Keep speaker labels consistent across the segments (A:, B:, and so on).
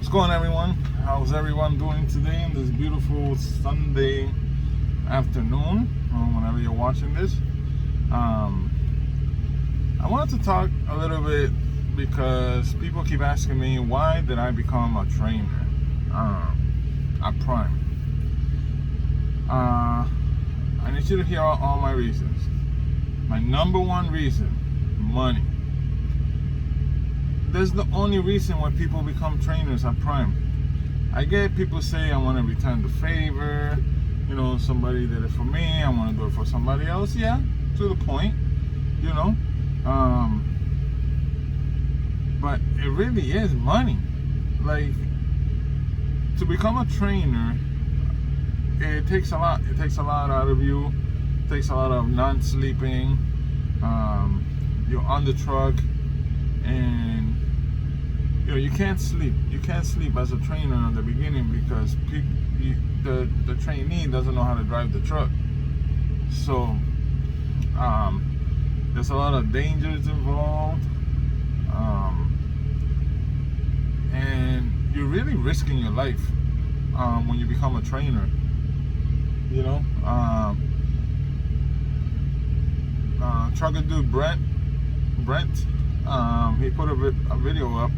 A: What's going on, everyone? How's everyone doing today in this beautiful Sunday afternoon, whenever you're watching this? I wanted to talk a little bit because people keep asking me, why did I become a trainer at Prime? I need you to hear all my reasons. My number one reason: money. That's the only reason why people become trainers at Prime. I get people say, I want to return the favor, somebody did it for me, I want to do it for somebody else. Yeah, to the point, but it really is money. Like, to become a trainer, it takes a lot. It takes a lot out of you. It takes a lot of non-sleeping. You're on the truck, and you can't sleep. You can't sleep as a trainer in the beginning because the trainee doesn't know how to drive the truck. So there's a lot of dangers involved, and you're really risking your life when you become a trainer. Trucker dude Brent, he put a video up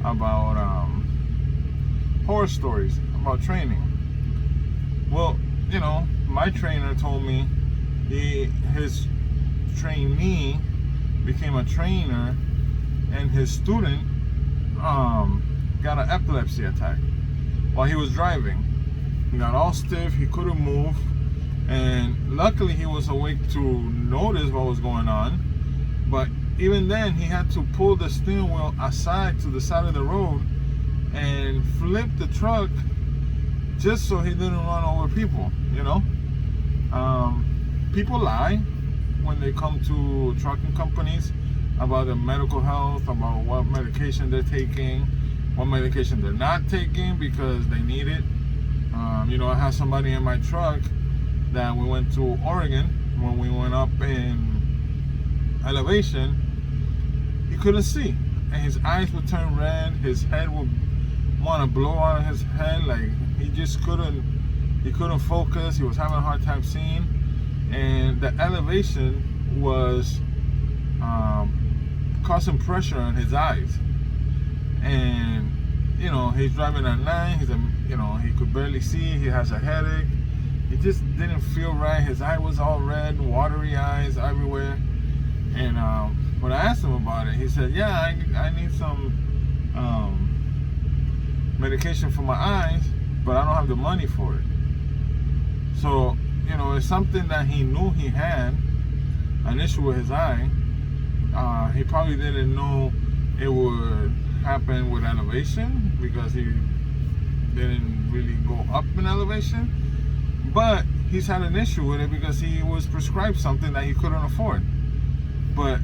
A: about horror stories about training. Well, my trainer told me his trainee became a trainer, and his student got an epilepsy attack while he was driving. He got all stiff, he couldn't move, and luckily he was awake to notice what was going on. But even then, he had to pull the steering wheel aside to the side of the road and flip the truck just so he didn't run over people. People lie when they come to trucking companies about their medical health, about what medication they're taking, what medication they're not taking because they need it. I had somebody in my truck that we went to Oregon. When we went up in elevation, he couldn't see, and his eyes would turn red, his head would want to blow out of his head, like he couldn't focus. He was having a hard time seeing, and the elevation was causing pressure on his eyes. And he's driving at night, he could barely see, he has a headache, he just didn't feel right. His eye was all red, watery eyes everywhere. And when I asked him about it, he said, yeah, I need some medication for my eyes, but I don't have the money for it. So, it's something that he knew he had an issue with his eye. He probably didn't know it would happen with elevation because he didn't really go up in elevation. But he's had an issue with it because he was prescribed something that he couldn't afford. But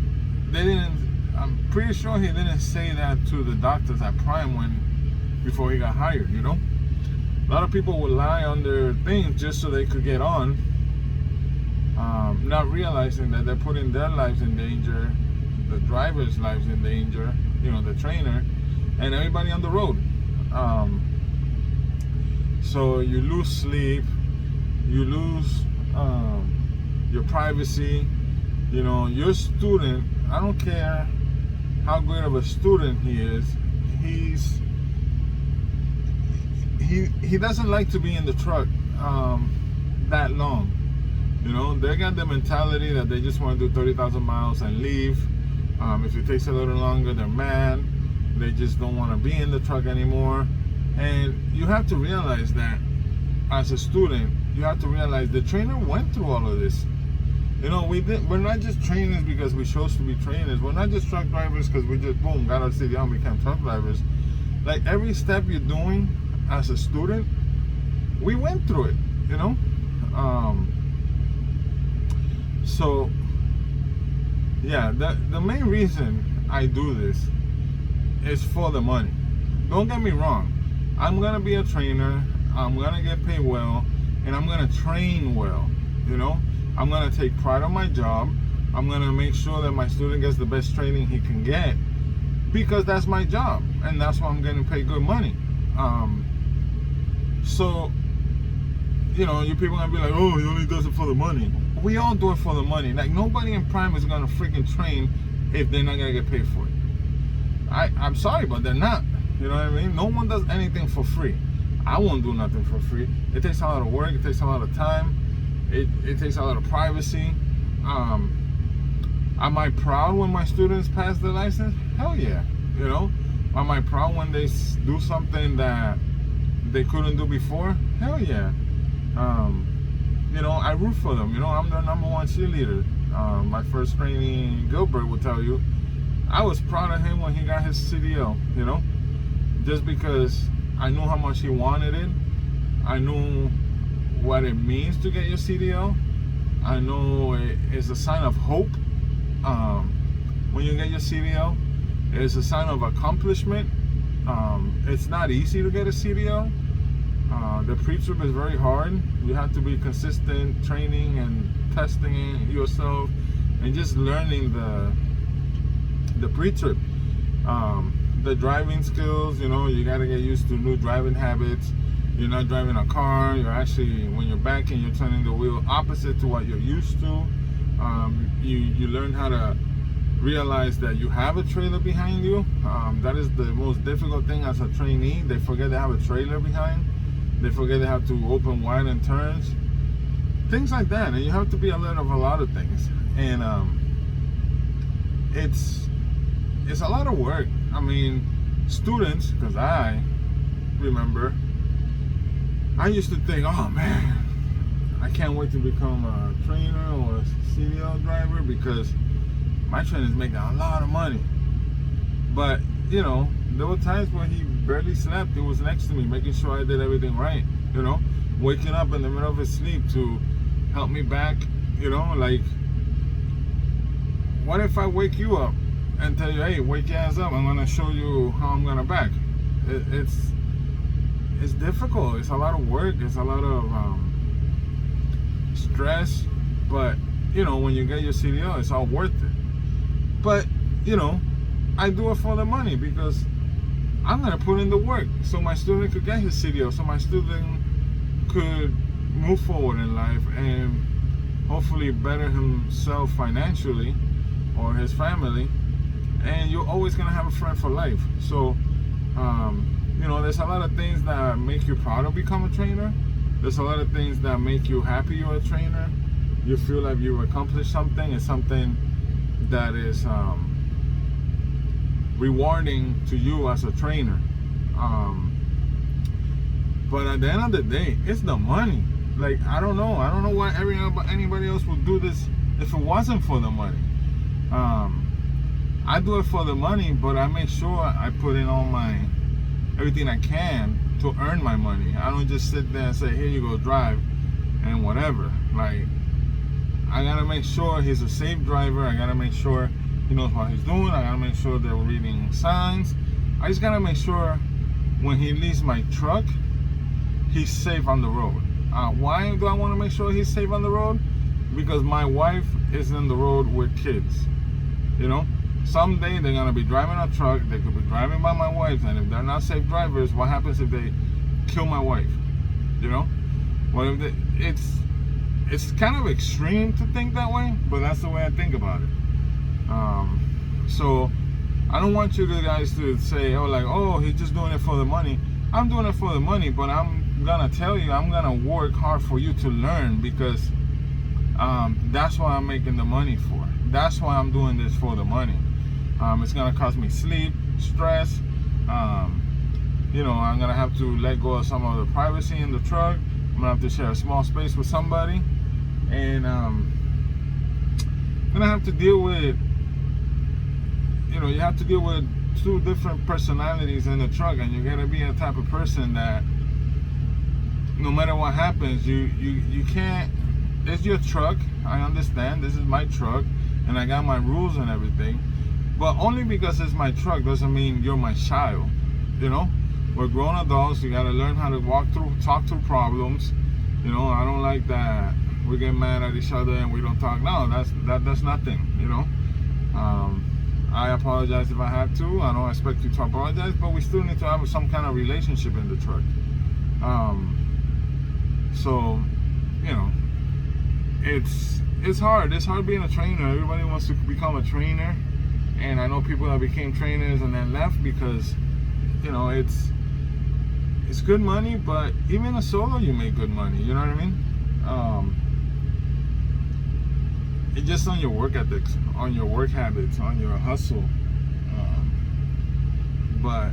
A: I'm pretty sure he didn't say that to the doctors at Prime before he got hired. A lot of people would lie on their things just so they could get on, not realizing that they're putting their lives in danger, the driver's lives in danger, the trainer, and everybody on the road. So you lose sleep, you lose your privacy. Your student, I don't care how great of a student he is, he doesn't like to be in the truck that long. They got the mentality that they just want to do 30,000 miles and leave. If it takes a little longer, they're mad. They just don't want to be in the truck anymore. And you have to realize that as a student, you have to realize the trainer went through all of this. We're not just trainers because we chose to be trainers. We're not just truck drivers because we just, boom, got our city and became truck drivers. Like, every step you're doing as a student, we went through it, So, yeah, the main reason I do this is for the money. Don't get me wrong. I'm going to be a trainer. I'm going to get paid well, and I'm going to train well, I'm going to take pride on my job. I'm going to make sure that my student gets the best training he can get because that's my job, and that's why I'm getting paid good money. So, you know, you people gonna be like, oh, he only does it for the money. We all do it for the money. Like, nobody in Prime is gonna freaking train if they're not gonna get paid for it. I'm sorry, but they're not. You know what I mean? No one does anything for free. I won't do nothing for free. It takes a lot of work. It takes a lot of time. It takes a lot of privacy. Am I proud when my students pass the license? Hell yeah. You know? Am I proud when they do something that they couldn't do before? Hell yeah. You know, I root for them. You know, I'm their #1 cheerleader. My first trainee, Gilbert, will tell you, I was proud of him when he got his CDL, you know? Just because I knew how much he wanted it. I knew what it means to get your CDL. I know it's a sign of hope. When you get your CDL, it's a sign of accomplishment. It's not easy to get a CDL. The pre-trip is very hard. You have to be consistent training and testing yourself and just learning the pre-trip. The driving skills, you know, you got to get used to new driving habits. You're not driving a car. You're actually, when you're backing, you're turning the wheel opposite to what you're used to. You learn how to realize that you have a trailer behind you. That is the most difficult thing as a trainee. They forget they have a trailer behind. They forget they have to open wide and turns. Things like that. And you have to be alert of a lot of things. And it's a lot of work. I mean, students, because I remember, I used to think, oh man, I can't wait to become a trainer or a CDL driver because my trainer's making a lot of money. But, you know, there were times when he barely slept. He was next to me, making sure I did everything right, you know, waking up in the middle of his sleep to help me back, you know, like, what if I wake you up and tell you, hey, wake your ass up, I'm gonna show you how I'm gonna back. It's difficult. It's a lot of work. It's a lot of stress. But, you know, when you get your CDL, it's all worth it. But, you know, I do it for the money because I'm gonna put in the work so my student could get his CDL, so my student could move forward in life and hopefully better himself financially or his family. And you're always gonna have a friend for life. So, you know, there's a lot of things that make you proud of become a trainer. There's a lot of things that make you happy you're a trainer. You feel like you've accomplished something. It's something that is rewarding to you as a trainer. But at the end of the day, it's the money. Like, I don't know why anybody else would do this if it wasn't for the money. I do it for the money, but I make sure I put in all everything I can to earn my money. I don't just sit there and say, here you go, drive and whatever. Like, I gotta make sure he's a safe driver. I gotta make sure he knows what he's doing. I gotta make sure they're reading signs. I just gotta make sure when he leaves my truck, he's safe on the road. Why do I want to make sure he's safe on the road? Because my wife is in the road with kids. You know, someday they're gonna be driving a truck. They could be driving by my wife, and if they're not safe drivers, what happens if they kill my wife? You know, what if it's kind of extreme to think that way, but that's the way I think about it. So I don't want you guys to say, oh, like, oh, he's just doing it for the money. I'm doing it for the money, but I'm gonna tell you, I'm gonna work hard for you to learn, because that's what I'm making the money for. That's why I'm doing this, for the money. It's gonna cost me sleep, stress. You know, I'm gonna have to let go of some of the privacy in the truck. I'm gonna have to share a small space with somebody, and I'm gonna have to deal with, you know, you have to deal with two different personalities in the truck, and you gotta be a type of person that no matter what happens, you can't. It's your truck. I understand. This is my truck, and I got my rules and everything. But only because it's my truck doesn't mean you're my child. You know, we're grown adults. You gotta learn how to talk through problems. You know, I don't like that we get mad at each other and we don't talk. No, that's nothing. You know, I apologize if I have to. I don't expect you to apologize, but we still need to have some kind of relationship in the truck. So, you know, it's hard. It's hard being a trainer. Everybody wants to become a trainer, and I know people that became trainers and then left because, you know, it's good money, but even a solo you make good money. You know what I mean? It's just on your work ethics, on your work habits, on your hustle. But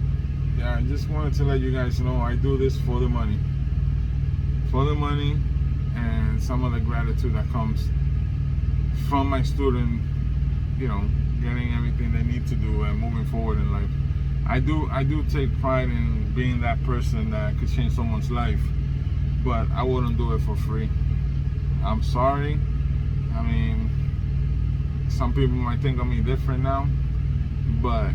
A: yeah, I just wanted to let you guys know I do this for the money. For the money and some of the gratitude that comes from my student, you know, getting everything they need to do and moving forward in life. I do take pride in being that person that could change someone's life, but I wouldn't do it for free. I'm sorry. I mean, some people might think of me different now, but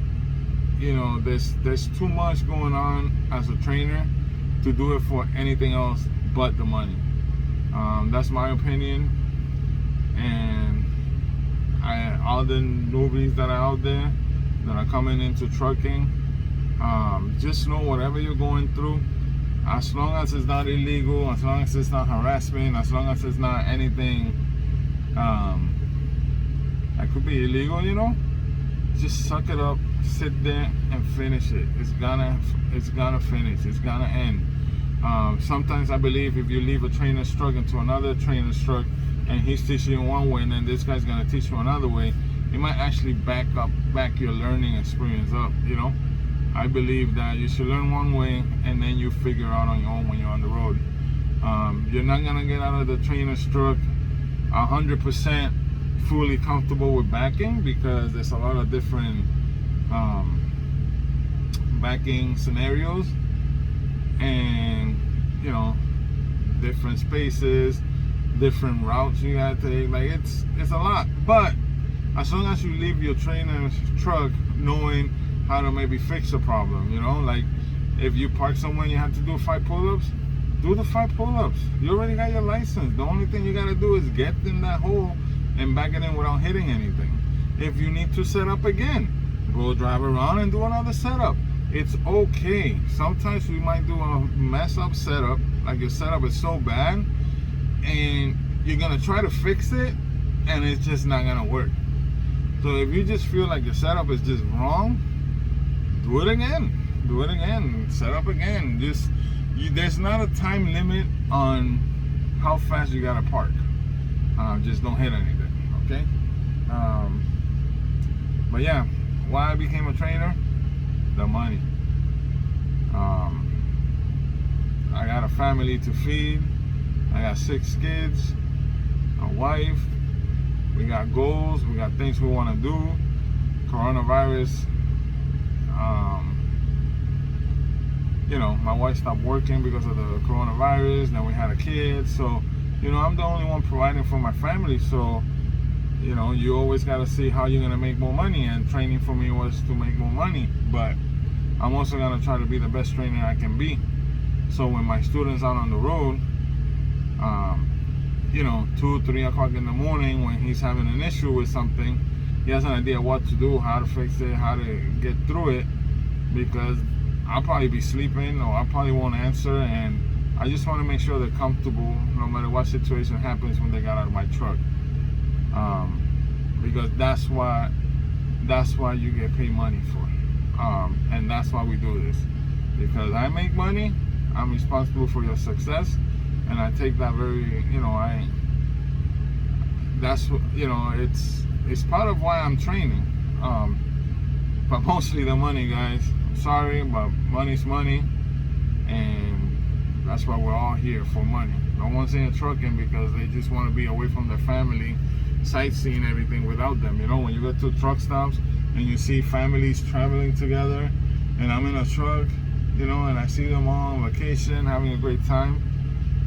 A: you know, there's too much going on as a trainer to do it for anything else but the money. That's my opinion. And all the newbies that are out there that are coming into trucking, just know whatever you're going through, as long as it's not illegal, as long as it's not harassment, as long as it's not anything that could be illegal, you know, just suck it up, sit there and finish it. It's gonna finish. It's gonna end. Sometimes I believe if you leave a trainer's truck into another trainer's truck and he's teaching you one way and then this guy's gonna teach you another way, it might actually back your learning experience up, you know. I believe that you should learn one way and then you figure out on your own when you're on the road. You're not gonna get out of the trainer's truck 100% fully comfortable with backing because there's a lot of different backing scenarios and, you know, different spaces, different routes you gotta take. Like it's a lot, but as long as you leave your trainer's truck knowing how to maybe fix a problem, you know, like if you park somewhere and you have to do 5 pull-ups, do the 5 pull-ups. You already got your license. The only thing you gotta do is get in that hole and back it in without hitting anything. If you need to set up again, go drive around and do another setup. It's okay. Sometimes we might do a mess up setup, like your setup is so bad and you're gonna try to fix it and it's just not gonna work. So if you just feel like your setup is just wrong, do it again, set up again. There's not a time limit on how fast you gotta park. Just don't hit anything, okay? But yeah, why I became a trainer? The money. I got a family to feed. I got 6 kids, a wife. We got goals. We got things we want to do. Coronavirus. You know, my wife stopped working because of the coronavirus. Then we had a kid. So, you know, I'm the only one providing for my family. So, you know, you always got to see how you're going to make more money. And training for me was to make more money. But I'm also going to try to be the best trainer I can be. So when my student's out on the road, you know, 2, 3 o'clock in the morning when he's having an issue with something, he has an idea what to do, how to fix it, how to get through it, because I'll probably be sleeping or I probably won't answer, and I just want to make sure they're comfortable no matter what situation happens when they got out of my truck. Because that's why you get paid money for, and that's why we do this. Because I make money, I'm responsible for your success, and I take that very, you know, that's, you know, it's part of why I'm training. But mostly the money, guys. I'm sorry, but money's money, and that's why we're all here, for money. No one's in trucking because they just want to be away from their family, sightseeing everything without them. You know, when you go to truck stops and you see families traveling together, and I'm in a truck, you know, and I see them all on vacation, having a great time,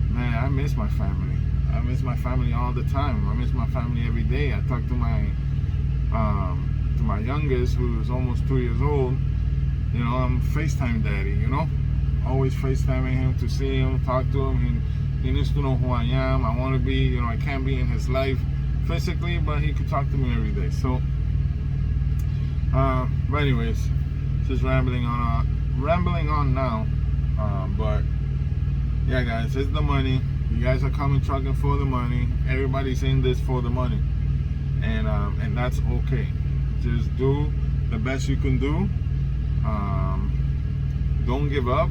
A: man, I miss my family. I miss my family all the time. I miss my family every day. I talk to my youngest, who is almost 2 years old. You know, I'm FaceTime daddy, you know, always FaceTiming him to see him, talk to him. He needs to know who I am. I want to be, you know, I can't be in his life physically, but he could talk to me every day. So But anyways, just rambling on now. But yeah, guys, it's the money. You guys are coming trucking for the money. Everybody's in this for the money, and that's okay. Just do the best you can do. Don't give up.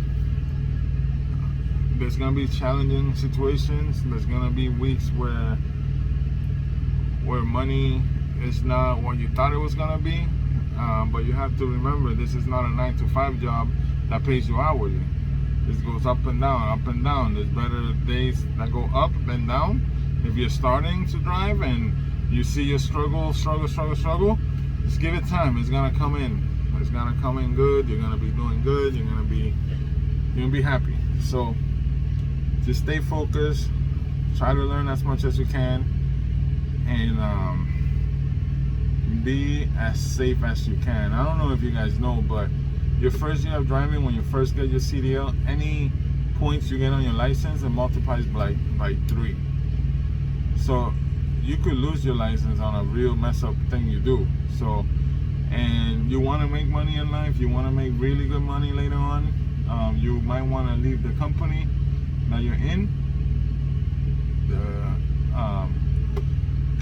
A: There's gonna be challenging situations. There's gonna be weeks where money is not what you thought it was gonna be. But you have to remember, this is not a 9-to-5 job that pays you hourly. This goes up and down, up and down. There's better days that go up than down. If you're starting to drive and you see your struggle, just give it time. It's gonna come in. It's gonna come in good. You're gonna be doing good. You're gonna be happy. So just stay focused. Try to learn as much as you can, and be as safe as you can. I don't know if you guys know, but your first year of driving, when you first get your CDL, any points you get on your license, it multiplies by 3. So you could lose your license on a real mess up thing you do. So, and you want to make money in life, you want to make really good money later on, you might want to leave the company that you're in. The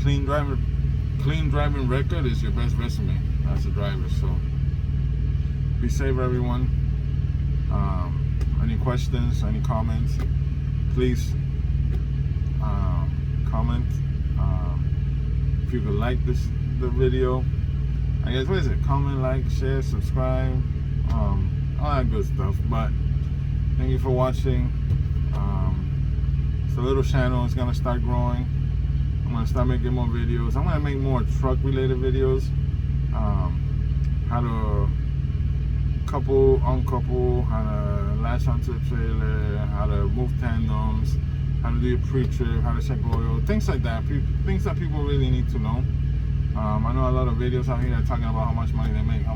A: clean driving record is your best resume as a driver. So be safe, everyone. Any questions, any comments, please comment. If you could like the video, I guess, what is it? Comment, like, share, subscribe, all that good stuff. But thank you for watching. It's a little channel. It's gonna start growing. I'm gonna start making more videos. I'm gonna make more truck related videos. How to couple, uncouple, how to latch onto a trailer, how to move tandems, how to do your pre-trip, how to check oil, things like that. Things that people really need to know. I know a lot of videos out here are talking about how much money they make,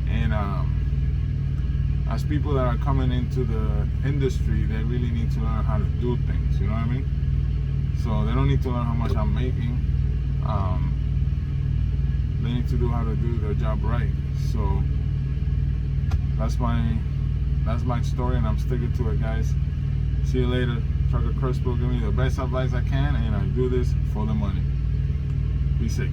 A: and as people that are coming into the industry, they really need to learn how to do things. You know what I mean? So they don't need to learn how much I'm making. They need to do how to do their job right. So that's my story, and I'm sticking to it, guys. See you later. Trucker Crispo, give me the best advice I can, and I do this for the money. Be safe.